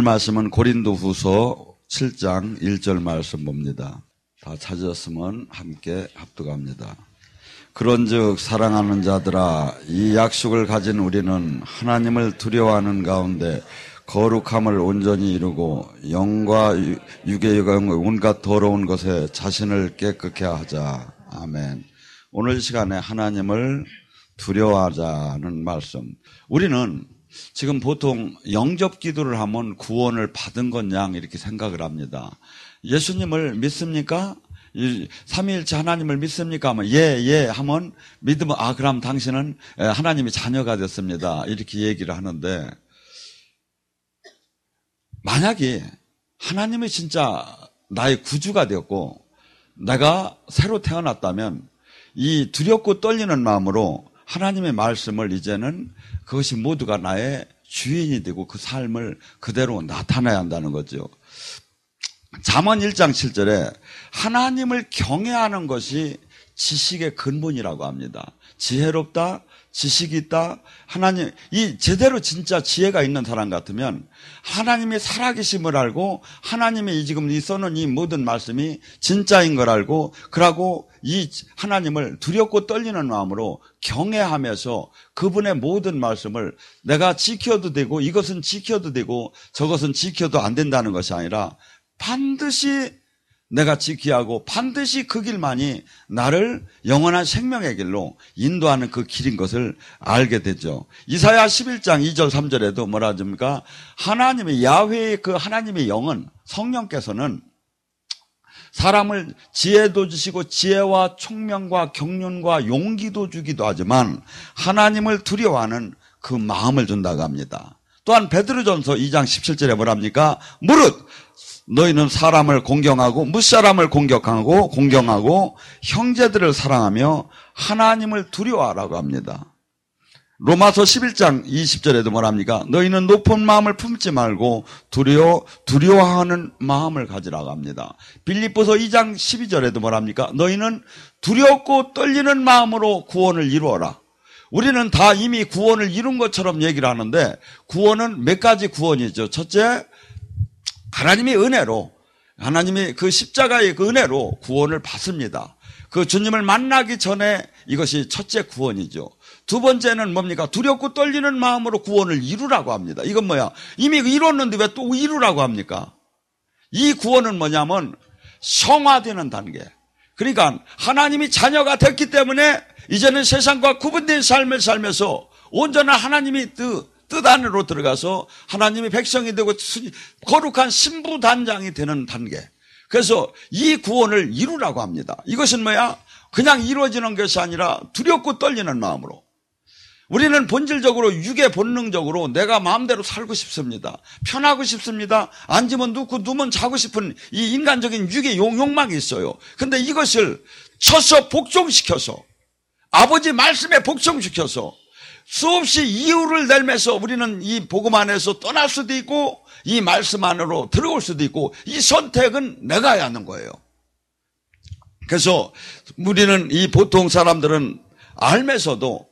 오늘 말씀은 고린도후서 7장 1절 말씀 봅니다. 다 찾으셨으면 함께 합독합니다. 그런즉 사랑하는 자들아, 이 약속을 가진 우리는 하나님을 두려워하는 가운데 거룩함을 온전히 이루고 영과 육의 온갖 더러운 것에 자신을 깨끗게 하자. 아멘. 오늘 시간에 하나님을 두려워하자는 말씀. 우리는 지금 보통 영접 기도를 하면 구원을 받은 것 양 이렇게 생각을 합니다. 예수님을 믿습니까? 삼위일체 하나님을 믿습니까? 하면 예 하면 믿으면 그럼 당신은 하나님의 자녀가 됐습니다. 이렇게 얘기를 하는데, 만약에 하나님이 진짜 나의 구주가 되었고 내가 새로 태어났다면 이 두렵고 떨리는 마음으로 하나님의 말씀을 이제는 그것이 모두가 나의 주인이 되고 그 삶을 그대로 나타내야 한다는 거죠. 잠언 1장 7절에 하나님을 경외하는 것이 지식의 근본이라고 합니다. 지혜롭다, 지식이 있다, 하나님, 이 제대로 진짜 지혜가 있는 사람 같으면 하나님의 살아계심을 알고 하나님의 지금 써놓은 이 모든 말씀이 진짜인 걸 알고, 그러고 이 하나님을 두렵고 떨리는 마음으로 경외하면서 그분의 모든 말씀을 내가 지켜도 되고 이것은 지켜도 되고 저것은 지켜도 안 된다는 것이 아니라 반드시 내가 지켜야 하고 반드시 그 길만이 나를 영원한 생명의 길로 인도하는 그 길인 것을 알게 되죠. 이사야 11장 2절 3절에도 뭐라 합니까? 하나님의 야훼의 그 하나님의 영은, 성령께서는 사람을 지혜도 주시고 지혜와 총명과 경륜과 용기도 주기도 하지만 하나님을 두려워하는 그 마음을 준다고 합니다. 또한 베드로전서 2장 17절에 뭐랍니까? 무릇 너희는 사람을 공경하고 무사람을 공경하고 형제들을 사랑하며 하나님을 두려워하라고 합니다. 로마서 11장 20절에도 뭐랍니까? 너희는 높은 마음을 품지 말고 두려워하는 마음을 가지라고 합니다. 빌립보서 2장 12절에도 뭐랍니까? 너희는 두렵고 떨리는 마음으로 구원을 이루어라. 우리는 다 이미 구원을 이룬 것처럼 얘기를 하는데, 구원은 몇 가지 구원이죠. 첫째, 하나님의 은혜로, 하나님의 그 십자가의 그 은혜로 구원을 받습니다. 그 주님을 만나기 전에 이것이 첫째 구원이죠. 두 번째는 뭡니까? 두렵고 떨리는 마음으로 구원을 이루라고 합니다. 이건 뭐야? 이미 이뤘는데 왜 또 이루라고 합니까? 이 구원은 뭐냐면 성화되는 단계. 그러니까 하나님이 자녀가 됐기 때문에 이제는 세상과 구분된 삶을 살면서 온전한 하나님이 뜻 안으로 들어가서 하나님의 백성이 되고 거룩한 신부단장이 되는 단계. 그래서 이 구원을 이루라고 합니다. 이것은 뭐야? 그냥 이루어지는 것이 아니라 두렵고 떨리는 마음으로. 우리는 본질적으로 육의 본능적으로 내가 마음대로 살고 싶습니다. 편하고 싶습니다. 앉으면 눕고 누우면 자고 싶은 이 인간적인 육의 욕망이 있어요. 근데 이것을 쳐서 복종시켜서, 아버지 말씀에 복종시켜서 수없이 이유를 내면서 우리는 이 복음 안에서 떠날 수도 있고 이 말씀 안으로 들어올 수도 있고, 이 선택은 내가 해야 하는 거예요. 그래서 우리는 이 보통 사람들은 알면서도,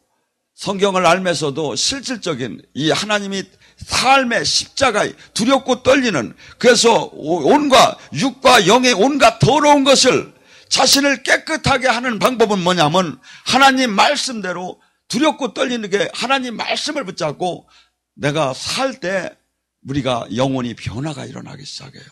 성경을 알면서도 실질적인 이 하나님이 삶의 십자가에 두렵고 떨리는, 그래서 온과 육과 영의 온갖 더러운 것을 자신을 깨끗하게 하는 방법은 뭐냐면 하나님 말씀대로 두렵고 떨리는 게 하나님 말씀을 붙잡고 내가 살 때 우리가 영혼이 변화가 일어나기 시작해요.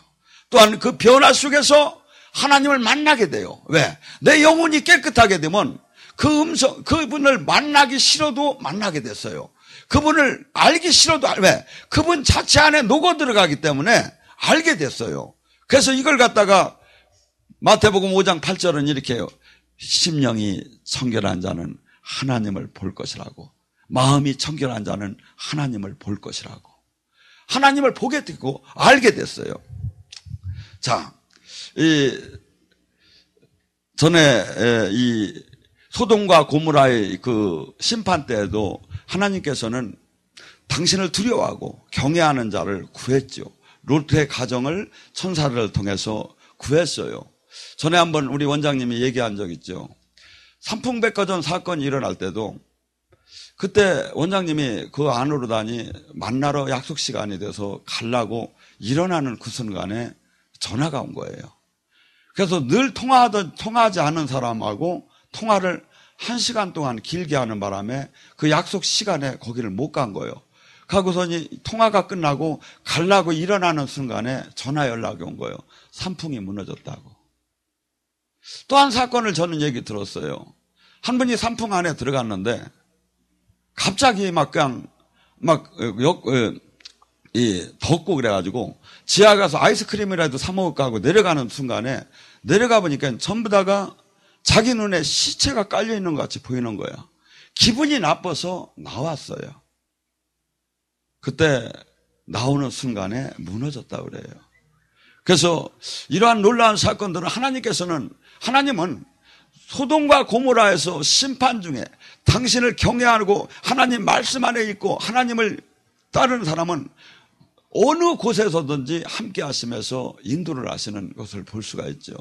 또한 그 변화 속에서 하나님을 만나게 돼요. 왜? 내 영혼이 깨끗하게 되면 그분을 만나기 싫어도 만나게 됐어요. 그분을 알기 싫어도 왜? 그분 자체 안에 녹아 들어가기 때문에 알게 됐어요. 그래서 이걸 갖다가 마태복음 5장 8절은 이렇게 해요. 심령이 청결한 자는 하나님을 볼 것이라고, 마음이 청결한 자는 하나님을 볼 것이라고. 하나님을 보게 되고 알게 됐어요. 자, 전에 이 소돔과 고모라의 그 심판 때에도 하나님께서는 당신을 두려워하고 경외하는 자를 구했죠. 롯의 가정을 천사를 통해서 구했어요. 전에 한번 우리 원장님이 얘기한 적 있죠. 삼풍백화점 사건이 일어날 때도 그때 원장님이 그 안으로 다니 만나러 약속 시간이 돼서 가려고 일어나는 그 순간에 전화가 온 거예요. 그래서 늘 통화하지 않은 사람하고 통화를 1시간 동안 길게 하는 바람에 그 약속 시간에 거기를 못 간 거예요. 가고서니 통화가 끝나고 가려고 일어나는 순간에 전화 연락이 온 거예요. 산풍이 무너졌다고. 또 한 사건을 저는 얘기 들었어요. 한 분이 산풍 안에 들어갔는데 갑자기 덥고 그래가지고 지하 가서 아이스크림이라도 사 먹을까 하고 내려가는 순간에 내려가 보니까 전부 다가 자기 눈에 시체가 깔려 있는 것 같이 보이는 거야. 기분이 나빠서 나왔어요. 그때 나오는 순간에 무너졌다고 그래요. 그래서 이러한 놀라운 사건들은 하나님은 소돔과 고모라에서 심판 중에 당신을 경외하고 하나님 말씀 안에 있고 하나님을 따르는 사람은 어느 곳에서든지 함께 하시면서 인도를 하시는 것을 볼 수가 있죠.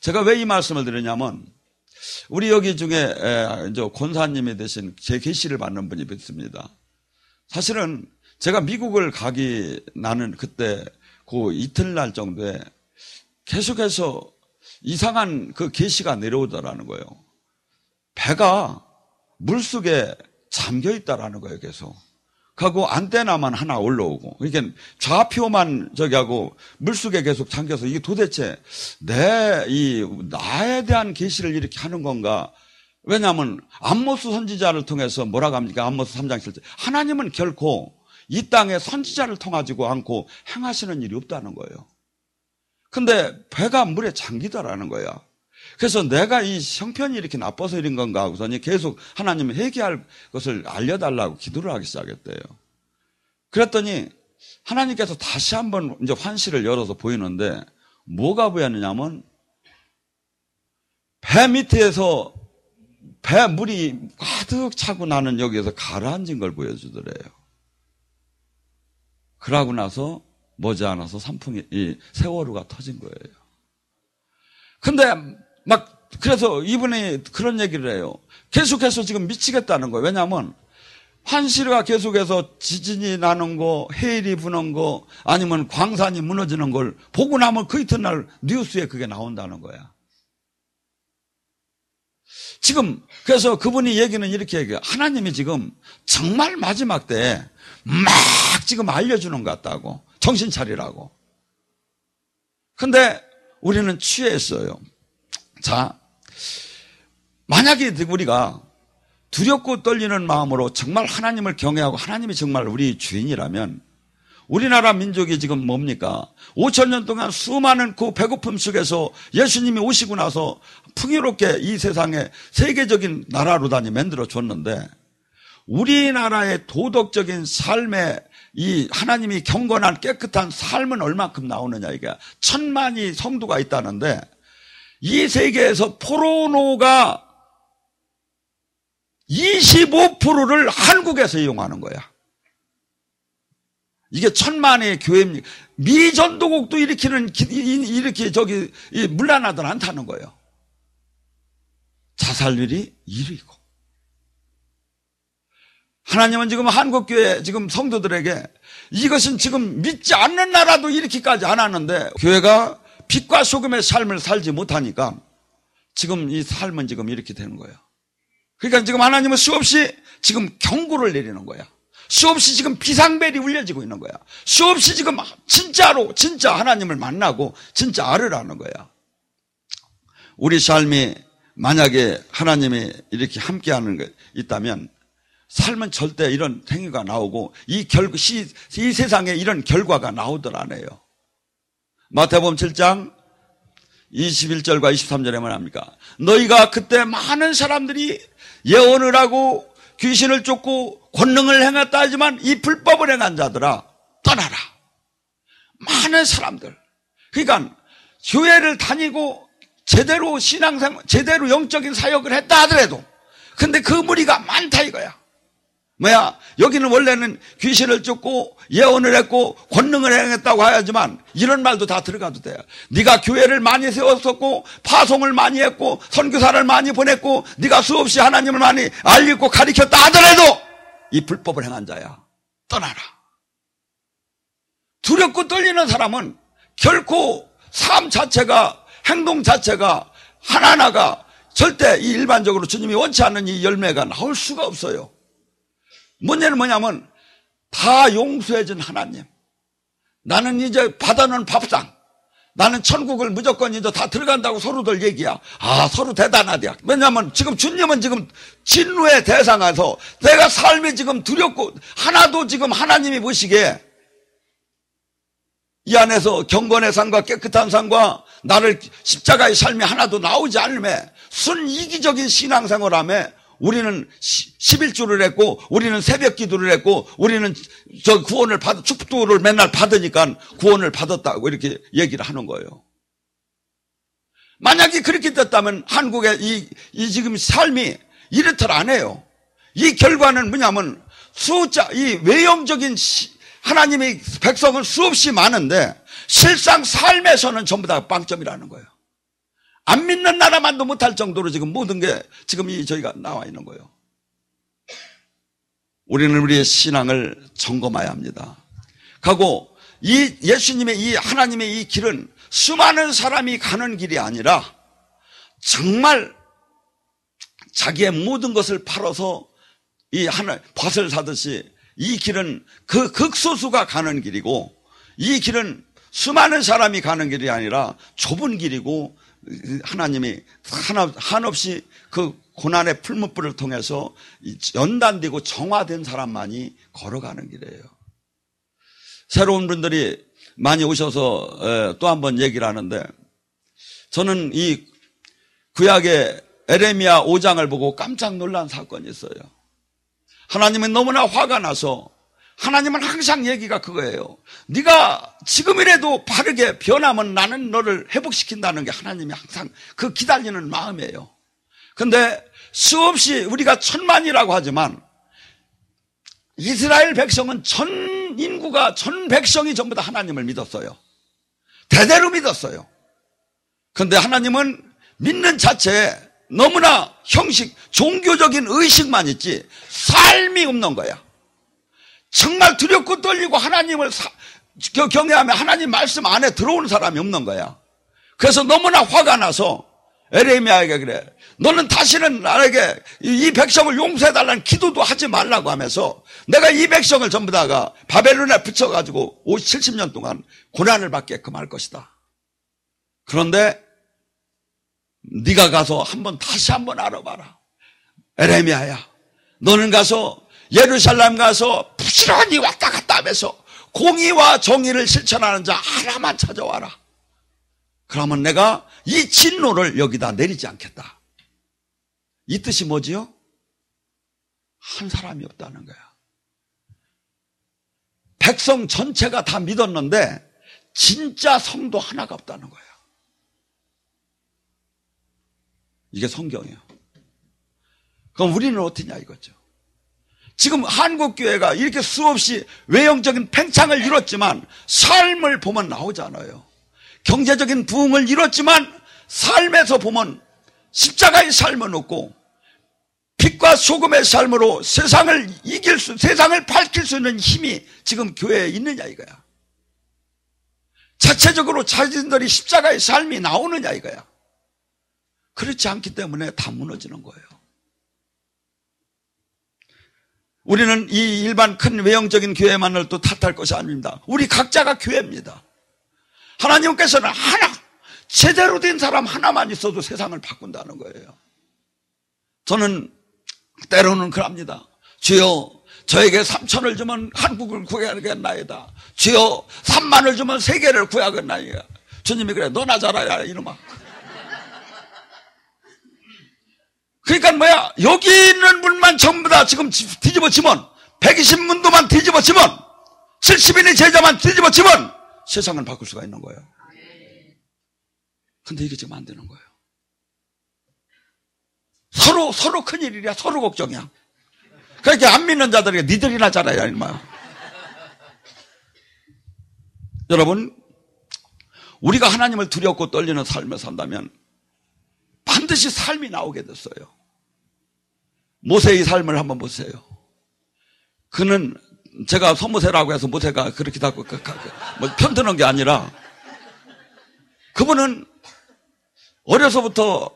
제가 왜 이 말씀을 드리냐면 우리 여기 중에 이제 권사님이 되신 제 계시를 받는 분이 있습니다. 사실은 제가 미국을 나는 그때 그 이튿날 정도에 계속해서 이상한 그 계시가 내려오더라는 거예요. 배가 물속에 잠겨 있다라는 거예요, 계속. 하고 안테나만 하나 올라오고. 그러니까 좌표만 하고 물속에 계속 잠겨서 이게 도대체 나에 대한 계시를 이렇게 하는 건가? 왜냐하면 암모스 선지자를 통해서 뭐라고 합니까? 암모스 3장 7절. 하나님은 결코 이 땅에 선지자를 통하지고 않고 행하시는 일이 없다는 거예요. 근데 배가 물에 잠기다라는 거야. 그래서 내가 이 형편이 이렇게 나빠서 이런 건가 하고서니 계속 하나님은 회개할 것을 알려달라고 기도를 하기 시작했대요. 그랬더니 하나님께서 다시 한번 이제 환시를 열어서 보이는데 뭐가 보였느냐면 배 밑에서 배 물이 가득 차고 나는 여기에서 가라앉은 걸 보여주더래요. 그러고 나서 머지않아서 이 세월호가 터진 거예요. 근데 그래서 이분이 그런 얘기를 해요. 계속해서 지금 미치겠다는 거예요. 왜냐하면 환시가 계속해서 지진이 나는 거, 해일이 부는 거, 아니면 광산이 무너지는 걸 보고 나면 그 이튿날 뉴스에 그게 나온다는 거야. 지금 그래서 그분이 얘기는 이렇게 얘기해요. 하나님이 지금 정말 마지막 때에 막 지금 알려주는 것 같다고. 정신 차리라고. 근데 우리는 취했어요. 자, 만약에 우리가 두렵고 떨리는 마음으로 정말 하나님을 경외하고 하나님이 정말 우리 주인이라면 우리나라 민족이 지금 뭡니까? 5,000년 동안 수많은 그 배고픔 속에서 예수님이 오시고 나서 풍요롭게 이 세상에 세계적인 나라로 만들어 줬는데 우리나라의 도덕적인 삶에 이 하나님이 경건한 깨끗한 삶은 얼마큼 나오느냐 이게 1,000만이 성도가 있다는데 이 세계에서 포르노가 25%를 한국에서 이용하는 거야. 이게 1,000만의 교회입니까? 미전도국도 이렇게 문란하들 않다는 거예요. 자살률이 1위고. 하나님은 지금 한국교회 지금 성도들에게 이것은 지금 믿지 않는 나라도 이렇게까지 안 하는데 교회가 빛과 소금의 삶을 살지 못하니까 지금 이 삶은 지금 이렇게 되는 거예요. 그러니까 지금 하나님은 수없이 지금 경고를 내리는 거야. 수없이 지금 비상벨이 울려지고 있는 거야. 수없이 지금 진짜 하나님을 만나고 진짜 알으라는 거야. 우리 삶이 만약에 하나님이 이렇게 함께하는 게 있다면 삶은 절대 이런 행위가 나오고 이 세상에 이런 결과가 나오더라네요. 마태복음 7장 21절과 23절에 뭐랍니까? 너희가 그때 많은 사람들이 예언을 하고 귀신을 쫓고 권능을 행했다 하지만 이 불법을 행한 자들아 떠나라. 많은 사람들. 그러니까 교회를 다니고 제대로 제대로 영적인 사역을 했다 하더라도 근데 그 무리가 많다 이거야. 여기는 원래는 귀신을 쫓고 예언을 했고 권능을 행했다고 하지만 이런 말도 다 들어가도 돼요. 네가 교회를 많이 세웠었고 파송을 많이 했고 선교사를 많이 보냈고 네가 수없이 하나님을 많이 알리고 가르쳤다 하더라도 이 불법을 행한 자야. 떠나라. 두렵고 떨리는 사람은 결코 삶 자체가, 행동 자체가, 하나하나가 절대 이 일반적으로 주님이 원치 않는 이 열매가 나올 수가 없어요. 문제는 뭐냐면 다 용서해준 하나님. 나는 이제 받아놓은 밥상, 나는 천국을 무조건 이제 다 들어간다고 서로들 얘기야. 아, 서로 대단하대요. 왜냐하면 지금 주님은 지금 진노의 대상에서 내가 삶이 지금 두렵고 하나도 지금 하나님이 보시기에 이 안에서 경건의 삶과 깨끗한 삶과 나를 십자가의 삶이 하나도 나오지 않으며 순이기적인 신앙생활하며 우리는 11주를 했고 우리는 새벽 기도를 했고 우리는 저 구원을 축복을 맨날 받으니까 구원을 받았다고 이렇게 얘기를 하는 거예요. 만약에 그렇게 됐다면 한국의 이 지금 삶이 이렇더라 안 해요. 이 결과는 뭐냐면 이 외형적인 하나님의 백성은 수없이 많은데 실상 삶에서는 전부 다 빵점이라는 거예요. 안 믿는 나라만도 못할 정도로 지금 모든 게 지금 저희가 나와 있는 거예요. 우리는 우리의 신앙을 점검해야 합니다. 하고 이 예수님의 이 하나님의 이 길은 수많은 사람이 가는 길이 아니라 정말 자기의 모든 것을 팔아서 이 밭을 사듯이 이 길은 그 극소수가 가는 길이고 이 길은 수많은 사람이 가는 길이 아니라 좁은 길이고 하나님이 한없이 그 고난의 풀무불을 통해서 연단되고 정화된 사람만이 걸어가는 길이에요. 새로운 분들이 많이 오셔서 또 한 번 얘기를 하는데 저는 이 구약의 에레미야 5장을 보고 깜짝 놀란 사건이 있어요. 하나님은 너무나 화가 나서 하나님은 항상 얘기가 그거예요. 네가 지금이라도 바르게 변하면 나는 너를 회복시킨다는 게 하나님이 항상 그 기다리는 마음이에요. 근데 수없이 우리가 천만이라고 하지만 이스라엘 백성은 전 인구가 전 백성이 전부 다 하나님을 믿었어요. 대대로 믿었어요. 근데 하나님은 믿는 자체에 너무나 형식, 종교적인 의식만 있지 삶이 없는 거야. 정말 두렵고 떨리고 하나님을 경외하며 하나님 말씀 안에 들어오는 사람이 없는 거야. 그래서 너무나 화가 나서 에레미야에게 그래. 너는 다시는 나에게 이 백성을 용서해달라는 기도도 하지 말라고 하면서 내가 이 백성을 전부 다가 바벨론에 붙여가지고 70년 동안 고난을 받게끔 할 것이다. 그런데 네가 가서 다시 한번 알아봐라. 에레미야야, 너는 가서 예루살렘 가서 부지런히 왔다 갔다 하면서 공의와 정의를 실천하는 자 하나만 찾아와라. 그러면 내가 이 진노를 여기다 내리지 않겠다. 이 뜻이 뭐지요? 한 사람이 없다는 거야. 백성 전체가 다 믿었는데 진짜 성도 하나가 없다는 거야. 이게 성경이에요. 그럼 우리는 어떠냐 이거죠. 지금 한국교회가 이렇게 수없이 외형적인 팽창을 이뤘지만 삶을 보면 나오지 않아요. 경제적인 부흥을 이뤘지만 삶에서 보면 십자가의 삶은 없고 빛과 소금의 삶으로 세상을 세상을 밝힐 수 있는 힘이 지금 교회에 있느냐 이거야. 자체적으로 자신들이 십자가의 삶이 나오느냐 이거야. 그렇지 않기 때문에 다 무너지는 거예요. 우리는 이 일반 큰 외형적인 교회만을 또 탓할 것이 아닙니다. 우리 각자가 교회입니다. 하나님께서는 하나, 제대로 된 사람 하나만 있어도 세상을 바꾼다는 거예요. 저는 때로는 그럽니다. 주여, 저에게 3천을 주면 한국을 구하겠나이다. 주여, 3만을 주면 세계를 구하겠나이다. 주님이 그래, 너나 잘하라 이놈아. 그러니까 뭐야, 여기 있는 분만 전부 다 지금 뒤집어치면 120문도만 뒤집어치면 70인의 제자만 뒤집어치면 세상을 바꿀 수가 있는 거예요. 근데 이게 지금 안 되는 거예요. 서로 큰일이야. 서로 걱정이야. 그러니까 안 믿는 자들에게 니들이나 잘해야 임마. 여러분, 우리가 하나님을 두렵고 떨리는 삶을 산다면 반드시 삶이 나오게 됐어요. 모세의 삶을 한번 보세요. 그는 제가 소모세라고 해서 모세가 그렇게 하고 뭐 편드는 게 아니라 그분은 어려서부터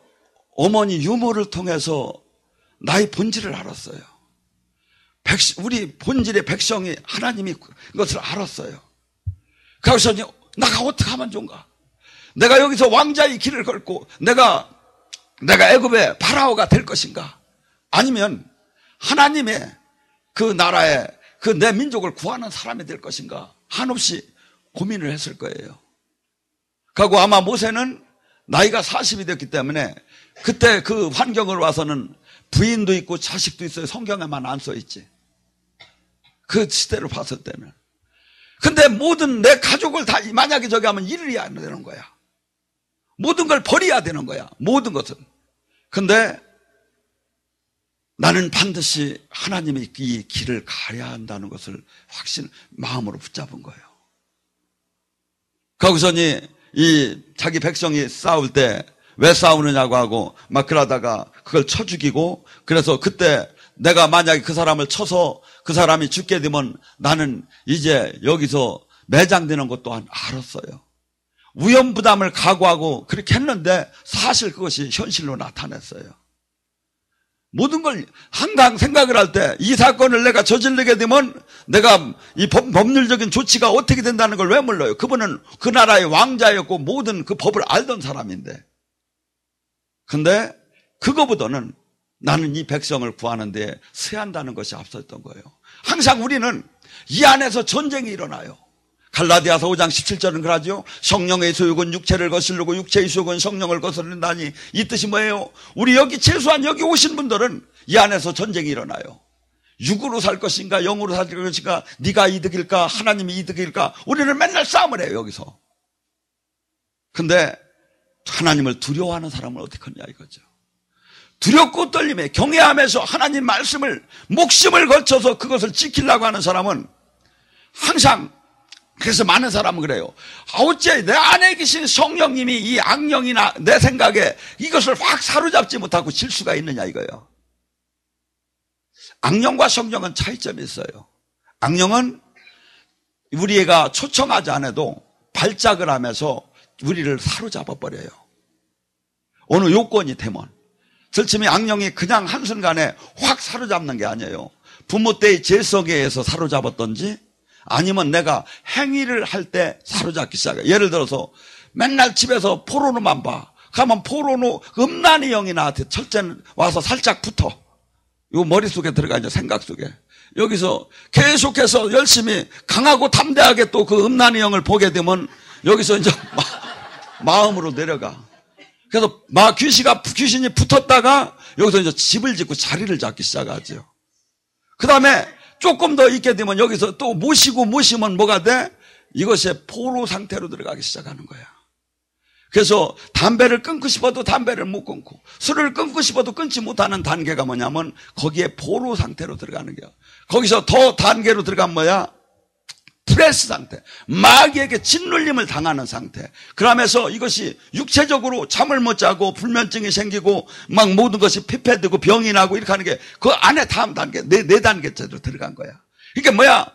어머니 유모를 통해서 나의 본질을 알았어요. 우리 본질의 백성이 하나님이 그것을 알았어요. 그래서 나가 어떻게 하면 좋은가? 내가 여기서 왕자의 길을 걸고 내가 애굽의 파라오가 될 것인가? 아니면 하나님의 그 나라에 그 내 민족을 구하는 사람이 될 것인가? 한없이 고민을 했을 거예요. 그리고 아마 모세는 나이가 40이 됐기 때문에 그때 그 환경을 와서는 부인도 있고 자식도 있어요. 성경에만 안 써있지. 그 시대를 봤을 때는. 근데 모든 내 가족을 다 만약에 저기 하면 잃어야 되는 거야. 모든 걸 버려야 되는 거야. 모든 것은. 근데 나는 반드시 하나님의 이 길을 가야 한다는 것을 마음으로 붙잡은 거예요. 거기서니 이 자기 백성이 싸울 때 왜 싸우느냐고 하고 막 그러다가 그걸 쳐 죽이고, 그래서 그때 내가 만약에 그 사람을 쳐서 그 사람이 죽게 되면 나는 이제 여기서 매장되는 것도 알았어요. 위험부담을 각오하고 그렇게 했는데 사실 그것이 현실로 나타났어요. 모든 걸 항상 생각을 할 때 이 사건을 내가 저지르게 되면 내가 이 법률적인 조치가 어떻게 된다는 걸 왜 몰라요? 그분은 그 나라의 왕자였고 모든 그 법을 알던 사람인데. 근데 그거보다는 나는 이 백성을 구하는 데 서한다는 것이 앞섰던 거예요. 항상 우리는 이 안에서 전쟁이 일어나요. 갈라디아서 5장 17절은 그러죠. 성령의 소욕은 육체를 거스르고 육체의 소욕은 성령을 거스른다니, 이 뜻이 뭐예요? 우리 여기 최소한 여기 오신 분들은 이 안에서 전쟁이 일어나요. 육으로 살 것인가 영으로 살 것인가, 네가 이득일까 하나님이 이득일까, 우리는 맨날 싸움을 해요 여기서. 근데 하나님을 두려워하는 사람은 어떻게 하냐 이거죠. 두렵고 떨림에 경외하면서 하나님 말씀을 목숨을 걸쳐서 그것을 지키려고 하는 사람은 항상, 그래서 많은 사람은 그래요. 어째 내 안에 계신 성령님이 이 악령이나 내 생각에 이것을 확 사로잡지 못하고 질 수가 있느냐 이거예요. 악령과 성령은 차이점이 있어요. 악령은 우리가 초청하지 않아도 발작을 하면서 우리를 사로잡아 버려요. 어느 요건이 되면. 절침이 악령이 그냥 한순간에 확 사로잡는 게 아니에요. 부모 때의 재성에 의해서 사로잡았던지, 아니면 내가 행위를 할 때 사로잡기 시작해요. 예를 들어서 맨날 집에서 포르노만 봐. 가면 포르노 음란의 영이 나한테 철저히 와서 살짝 붙어. 요 머릿속에 들어가 있는 생각 속에. 여기서 계속해서 열심히 강하고 담대하게 또 그 음란의 영을 보게 되면 여기서 이제 마음으로 내려가. 그래서 귀신이 붙었다가 여기서 이제 집을 짓고 자리를 잡기 시작하죠. 그 다음에 조금 더 있게 되면 여기서 또 모시면 뭐가 돼? 이것이 포로 상태로 들어가기 시작하는 거야. 그래서 담배를 끊고 싶어도 담배를 못 끊고, 술을 끊고 싶어도 끊지 못하는 단계가 뭐냐면 거기에 포로 상태로 들어가는 거야. 거기서 더 단계로 들어가면 뭐야? 프레스 상태, 마귀에게 짓눌림을 당하는 상태. 그러면서 이것이 육체적으로 잠을 못 자고 불면증이 생기고 막 모든 것이 피폐되고 병이 나고 이렇게 하는 게 그 안에 다음 단계, 네 단계째로 들어간 거야. 이게 뭐야?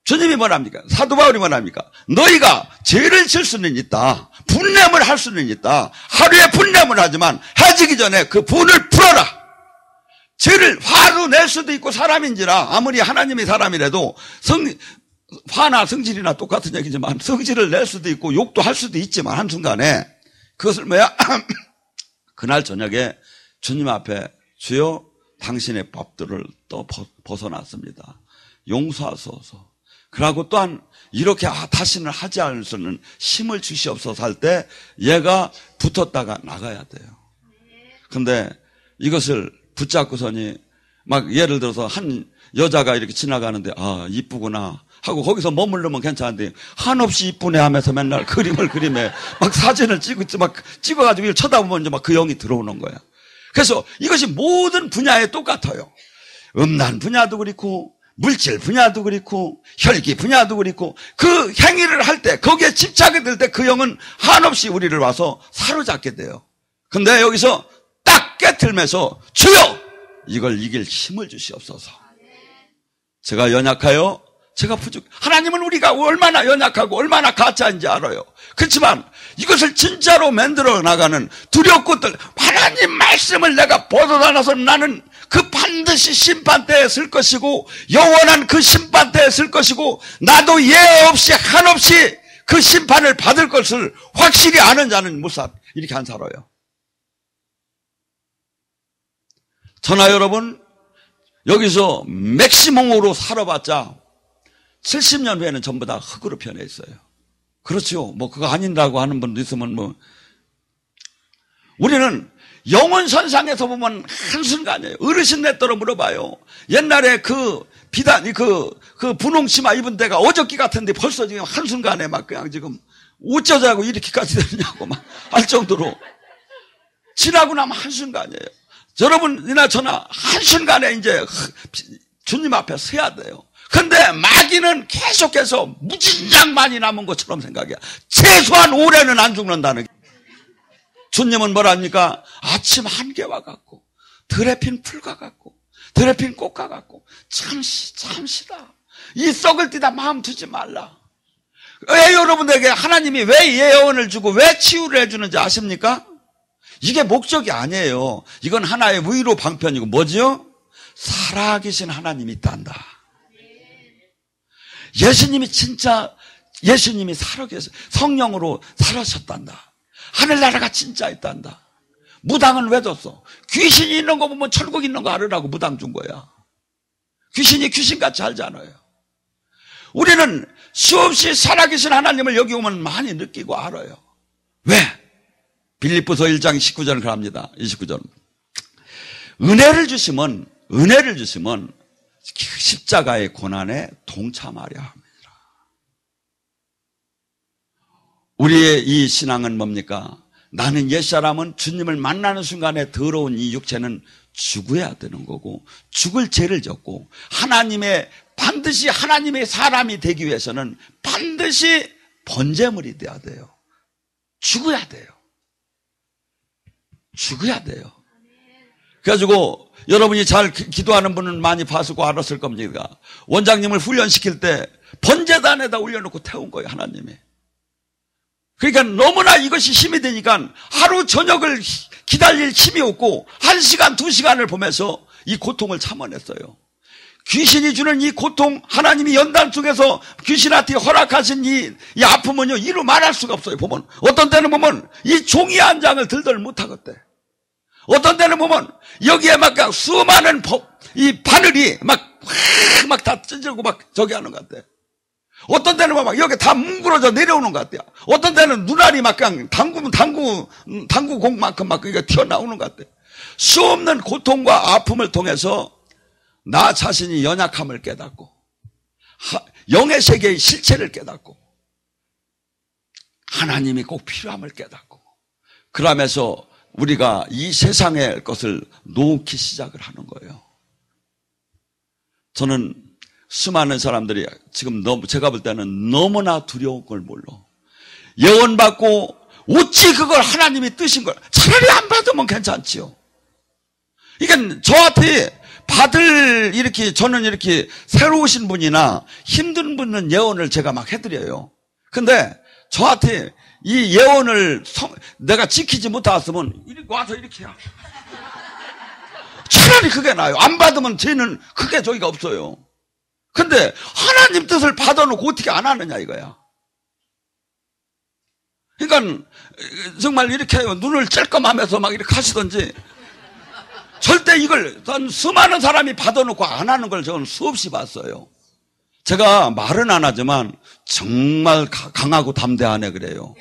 주님이 뭐랍니까? 사도 바울이 뭐랍니까? 너희가 죄를 질 수는 있다, 분냄을 할 수는 있다. 하루에 분냄을 하지만 해지기 전에 그 분을 풀어라. 죄를 화로 낼 수도 있고, 사람인지라 아무리 하나님이 사람이라도 화나 성질이나 똑같은 얘기지만 성질을 낼 수도 있고 욕도 할 수도 있지만 한순간에 그것을 뭐야? 그날 저녁에 주님 앞에 주여 당신의 법들을 또 벗어났습니다. 용서하소서. 그러고 또한 이렇게 다시는 하지 않을 수는 힘을 주시옵소서 할 때 얘가 붙었다가 나가야 돼요. 근데 이것을 붙잡고서니 막 예를 들어서 한 여자가 이렇게 지나가는데 이쁘구나 하고 거기서 머무르면 괜찮은데 한없이 이쁘네 하면서 맨날 그림을 그리며 막 사진을 찍어가지고 이걸 쳐다보면 이제 막 그 영이 들어오는 거야. 그래서 이것이 모든 분야에 똑같아요. 음란 분야도 그렇고 물질 분야도 그렇고 혈기 분야도 그렇고, 그 행위를 할 때 거기에 집착이 될 때 그 영은 한없이 우리를 와서 사로잡게 돼요. 근데 여기서 딱 깨트리면서 주여 이걸 이길 힘을 주시옵소서. 제가 연약하여 제가 하나님은 우리가 얼마나 연약하고 얼마나 가짜인지 알아요. 그렇지만 이것을 진짜로 만들어 나가는 두렵고 하나님 말씀을 내가 벗어나서 나는 그 반드시 심판대에 설 것이고 영원한 그 심판대에 설 것이고 나도 예 없이 한없이 그 심판을 받을 것을 확실히 아는 자는 무사 이렇게 안 살아요. 저나 여러분 여기서 맥시멈으로 살아봤자 70년 후에는 전부 다 흙으로 변해 있어요. 그렇죠. 뭐 그거 아닌다고 하는 분도 있으면 뭐 우리는 영혼선상에서 보면 한순간이에요. 어르신네 떨어 물어봐요. 옛날에 그 비단 그 분홍치마 입은 데가 어저께 같은데 벌써 지금 한순간에 막 그냥 지금 어쩌자고 이렇게까지 되느냐고 막 할 정도로 지나고 나면 한순간이에요. 여러분이나 저나 한순간에 이제 주님 앞에 서야 돼요. 근데 마귀는 계속해서 무진장 많이 남은 것처럼 생각해요. 최소한 올해는 안 죽는다는 게. 주님은 뭐랍니까? 아침 한개와 같고 들에 핀 풀과 같고 들에 핀 꽃과 같고 잠시다. 이 썩을 띠다 마음 두지 말라. 왜 여러분에게 하나님이 왜 예언을 주고 왜 치유를 해주는지 아십니까? 이게 목적이 아니에요. 이건 하나의 위로 방편이고 뭐죠? 살아계신 하나님이 있단다. 예수님이 살아계세요. 성령으로 살아셨단다. 하늘나라가 진짜 있단다. 무당은 왜 줬어? 귀신이 있는 거 보면 천국 있는 거 알으라고 무당 준 거야. 귀신이 귀신같이 알잖아요. 우리는 수없이 살아계신 하나님을 여기 오면 많이 느끼고 알아요. 왜? 빌립보서 1장 19절을 그럽니다. 29절. 은혜를 주시면 십자가의 고난에 동참하려 합니다. 우리의 이 신앙은 뭡니까? 나는 옛사람은 주님을 만나는 순간에 더러운 이 육체는 죽어야 되는 거고 죽을 죄를 졌고 반드시 하나님의 사람이 되기 위해서는 반드시 번제물이 돼야 돼요. 죽어야 돼요. 그래가지고 여러분이 잘 기도하는 분은 많이 봤고 알았을 겁니다. 원장님을 훈련시킬 때 번제단에다 올려놓고 태운 거예요, 하나님이. 그러니까 너무나 이것이 힘이 되니까 하루 저녁을 기다릴 힘이 없고 1시간, 2시간을 보면서 이 고통을 참아냈어요. 귀신이 주는 이 고통, 하나님이 연단 속에서 귀신한테 허락하신 이 아픔은요, 이루 말할 수가 없어요. 보면 어떤 때는 보면 이 종이 한 장을 들들 못하겠대. 어떤 때는 보면 여기에 막 수많은 이 바늘이 막 다 찢어지고 막 저기 하는 것 같아. 어떤 때는 막 여기 다 뭉그러져 내려오는 것 같아요. 어떤 때는 눈알이 막 그냥 당구공만큼 막 그게 튀어나오는 것 같아. 수없는 고통과 아픔을 통해서 나 자신이 연약함을 깨닫고 영의 세계의 실체를 깨닫고 하나님이 꼭 필요함을 깨닫고 그러면서 우리가 이 세상의 것을 놓기 시작을 하는 거예요. 저는 수많은 사람들이 지금 제가 볼 때는 너무나 두려운 걸 몰라. 예언받고 어찌 그걸 하나님이 뜨신 걸 차라리 안 받으면 괜찮지요. 그러니까 저한테 저는 이렇게 새로우신 분이나 힘든 분은 예언을 제가 막 해드려요. 근데 저한테 이 예언을 내가 지키지 못했으면 이렇게 와서 이렇게 해요. 차라리 그게 나아요. 안 받으면 쟤는 크게 저기가 없어요. 근데 하나님 뜻을 받아놓고 어떻게 안 하느냐 이거야. 그러니까 정말 이렇게 눈을 찔끔하면서 막 이렇게 하시던지 절대 이걸 수많은 사람이 받아놓고 안 하는 걸 저는 수없이 봤어요. 제가 말은 안 하지만 정말 강하고 담대한 애 그래요.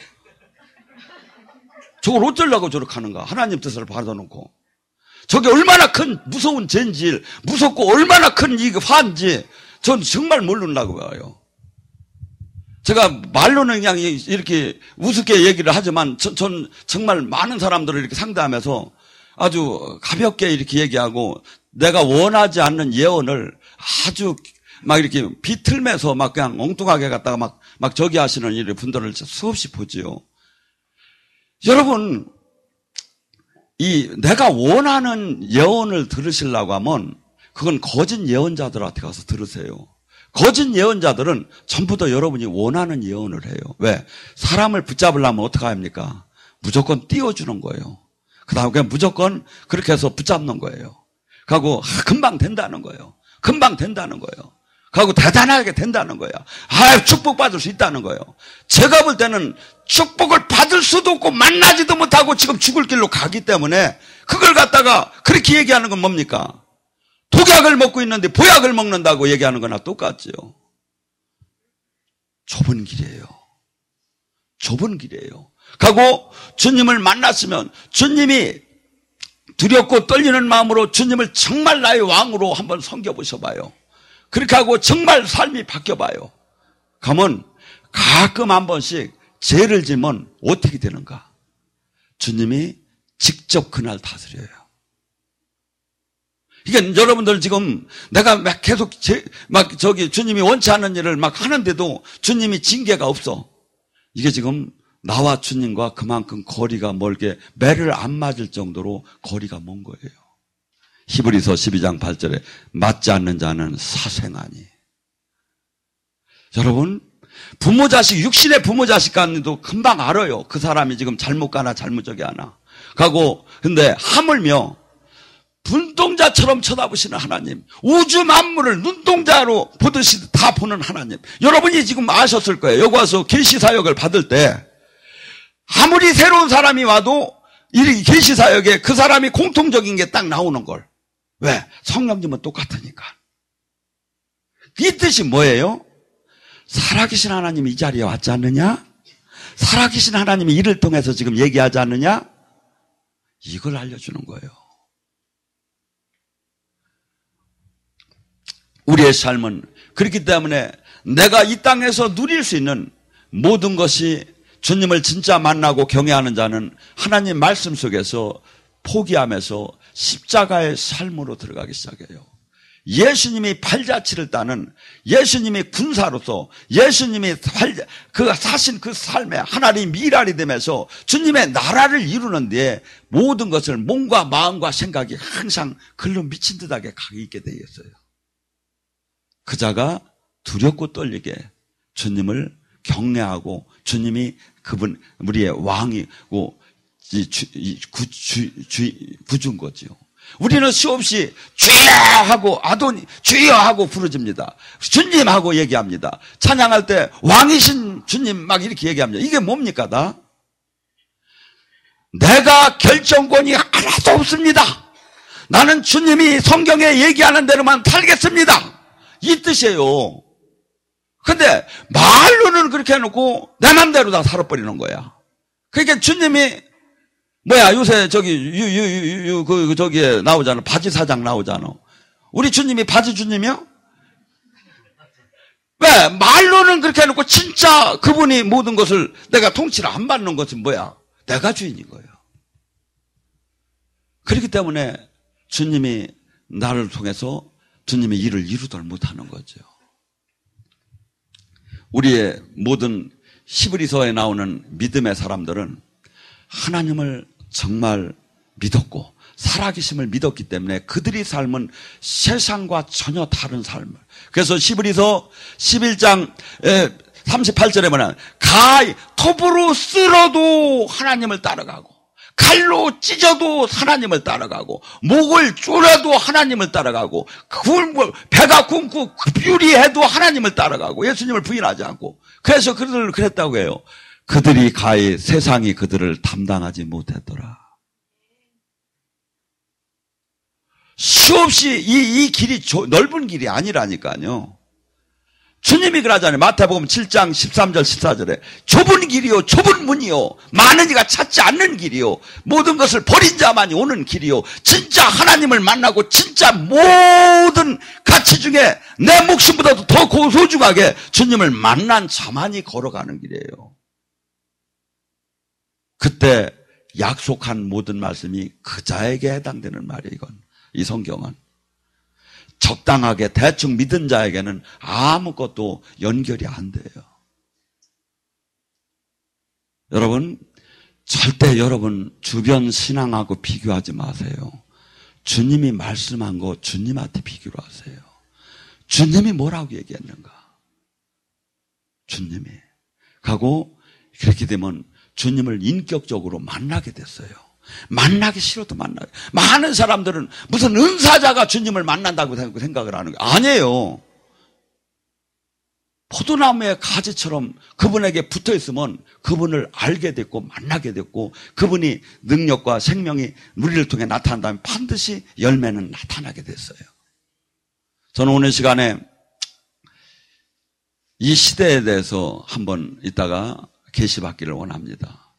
저걸 어쩌려고 저렇게 하는가. 하나님 뜻을 받아놓고. 저게 얼마나 큰 무서운 죄인지 무섭고 얼마나 큰 이 화인지 전 정말 모르려고 봐요. 제가 말로는 그냥 이렇게 우습게 얘기를 하지만 전 정말 많은 사람들을 이렇게 상대하면서 아주 가볍게 이렇게 얘기하고 내가 원하지 않는 예언을 아주 막 이렇게 비틀면서 막 그냥 엉뚱하게 갖다가 막 저기 하시는 이 분들을 수없이 보지요. 여러분, 내가 원하는 예언을 들으시려고 하면 그건 거짓 예언자들한테 가서 들으세요. 거짓 예언자들은 전부 다 여러분이 원하는 예언을 해요. 왜? 사람을 붙잡으려면 어떻게 합니까? 무조건 띄워주는 거예요. 그 다음에 그냥 무조건 그렇게 해서 붙잡는 거예요. 그리고 금방 된다는 거예요. 금방 된다는 거예요. 그리고 대단하게 된다는 거예요. 축복받을 수 있다는 거예요. 제가 볼 때는 축복을 받을 수도 없고 만나지도 못하고 지금 죽을 길로 가기 때문에 그걸 갖다가 그렇게 얘기하는 건 뭡니까? 독약을 먹고 있는데 보약을 먹는다고 얘기하는 거나 똑같지요. 좁은 길이에요. 좁은 길이에요. 그리고 주님을 만났으면 주님이 두렵고 떨리는 마음으로 주님을 정말 나의 왕으로 한번 섬겨보셔봐요. 그렇게 하고 정말 삶이 바뀌어봐요. 그러면 가끔 한 번씩 죄를 지면 어떻게 되는가? 주님이 직접 그날 다스려요. 이게 여러분들 지금 내가 막 계속 주님이 원치 않는 일을 막 하는데도 주님이 징계가 없어. 이게 지금 나와 주님과 그만큼 거리가 멀게 매를 안 맞을 정도로 거리가 먼 거예요. 히브리서 12장 8절에 맞지 않는 자는 사생아니. 여러분, 부모 자식, 육신의 부모 자식 간도 금방 알아요. 그 사람이 지금 잘못 가나 잘못적이 하나. 가고 근데 하물며 눈동자처럼 쳐다보시는 하나님, 우주 만물을 눈동자로 보듯이 다 보는 하나님. 여러분이 지금 아셨을 거예요. 여기 와서 계시 사역을 받을 때 아무리 새로운 사람이 와도 이 계시 사역에 그 사람이 공통적인 게 딱 나오는 걸. 왜? 성령님은 똑같으니까. 이 뜻이 뭐예요? 살아계신 하나님이 이 자리에 왔지 않느냐? 살아계신 하나님이 이를 통해서 지금 얘기하지 않느냐? 이걸 알려주는 거예요. 우리의 삶은 그렇기 때문에 내가 이 땅에서 누릴 수 있는 모든 것이 주님을 진짜 만나고 경외하는 자는 하나님 말씀 속에서 포기하면서 십자가의 삶으로 들어가기 시작해요. 예수님이 팔자치를 따는 예수님이 군사로서 예수님이 사신 그 삶에 하나님 미랄이 되면서 주님의 나라를 이루는 데 모든 것을 몸과 마음과 생각이 항상 글로 미친 듯하게 가게 있게 되어 있어요. 그 자가 두렵고 떨리게 주님을 경외하고 주님이 그분 우리의 왕이고 구준 거지요. 우리는 수없이 주여 하고 아도니 주여 하고 부르집니다. 주님 하고 얘기합니다. 찬양할 때 왕이신 주님 막 이렇게 얘기합니다. 이게 뭡니까 다? 내가 결정권이 하나도 없습니다. 나는 주님이 성경에 얘기하는 대로만 살겠습니다. 이 뜻이에요. 근데 말로는 그렇게 해놓고 내 맘대로 다 살아버리는 거야. 그러니까 주님이 요새 저기에 나오잖아. 바지 사장 나오잖아. 우리 주님이 바지 주님이요? 왜? 말로는 그렇게 해놓고 진짜 그분이 모든 것을 내가 통치를 안 받는 것은 뭐야? 내가 주인인 거예요. 그렇기 때문에 주님이 나를 통해서 주님의 일을 이루도록 못하는 거죠. 우리의 모든 히브리서에 나오는 믿음의 사람들은 하나님을 정말 믿었고 살아계심을 믿었기 때문에 그들의 삶은 세상과 전혀 다른 삶을. 그래서 히브리서 11장 38절에 보면 톱으로 쓸어도 하나님을 따라가고 칼로 찢어도 하나님을 따라가고 목을 쪼려도 하나님을 따라가고 배가 굶고 뷰리해도 하나님을 따라가고 예수님을 부인하지 않고 그래서 그들을 그랬다고 해요. 그들이 가히 세상이 그들을 담당하지 못했더라. 수없이 이 길이 넓은 길이 아니라니까요. 주님이 그러잖아요. 마태복음 7장 13절 14절에 좁은 길이요 좁은 문이요 많은 이가 찾지 않는 길이요 모든 것을 버린 자만이 오는 길이요 진짜 하나님을 만나고 진짜 모든 가치 중에 내 목숨보다도 더 소중하게 주님을 만난 자만이 걸어가는 길이에요. 그때 약속한 모든 말씀이 그 자에게 해당되는 말이에요. 이건 이 성경은 적당하게 대충 믿은 자에게는 아무것도 연결이 안 돼요. 여러분 절대 여러분 주변 신앙하고 비교하지 마세요. 주님이 말씀한 거 주님한테 비교로 하세요. 주님이 뭐라고 얘기했는가? 주님이. 가고 그렇게 되면 주님을 인격적으로 만나게 됐어요. 만나기 싫어도 만나게. 많은 사람들은 무슨 은사자가 주님을 만난다고 생각을 하는 거예요. 아니에요. 포도나무의 가지처럼 그분에게 붙어 있으면 그분을 알게 됐고 만나게 됐고 그분이 능력과 생명이 우리를 통해 나타난다면 반드시 열매는 나타나게 됐어요. 저는 오늘 시간에 이 시대에 대해서 한번 이따가 계시받기를 원합니다.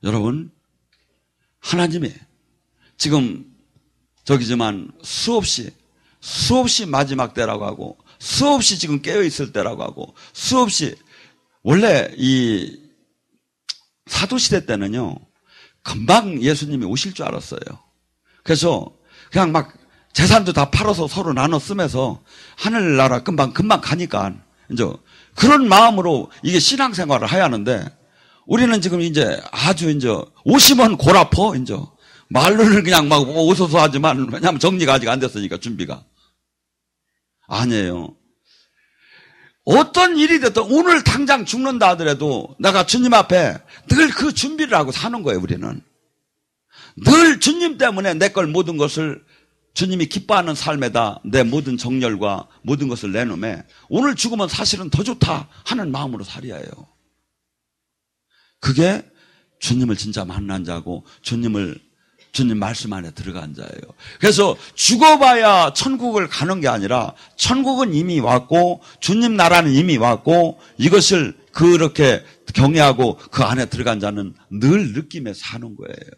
여러분, 하나님이 지금 저기지만 수없이 마지막 때라고 하고 수없이 지금 깨어있을 때라고 하고 수없이 원래 이 사도시대 때는요 금방 예수님이 오실 줄 알았어요. 그래서 그냥 막 재산도 다 팔아서 서로 나눠 쓰면서 하늘나라 금방 가니까 이제 그런 마음으로 이게 신앙생활을 해야 하는데 우리는 지금 이제 아주 이제 오시면 골아퍼 이제 말로는 그냥 막 오소소 하지만 왜냐하면 정리가 아직 안 됐으니까 준비가 아니에요. 어떤 일이 됐든 오늘 당장 죽는다 하더라도 내가 주님 앞에 늘 그 준비를 하고 사는 거예요. 우리는 늘 주님 때문에 내 걸 모든 것을 주님이 기뻐하는 삶에다 내 모든 정열과 모든 것을 내놓으면 오늘 죽으면 사실은 더 좋다 하는 마음으로 살아야 해요. 그게 주님을 진짜 만난 자고 주님 말씀 안에 들어간 자예요. 그래서 죽어봐야 천국을 가는 게 아니라 천국은 이미 왔고 주님 나라는 이미 왔고 이것을 그렇게 경외하고 그 안에 들어간 자는 늘 느끼며 사는 거예요.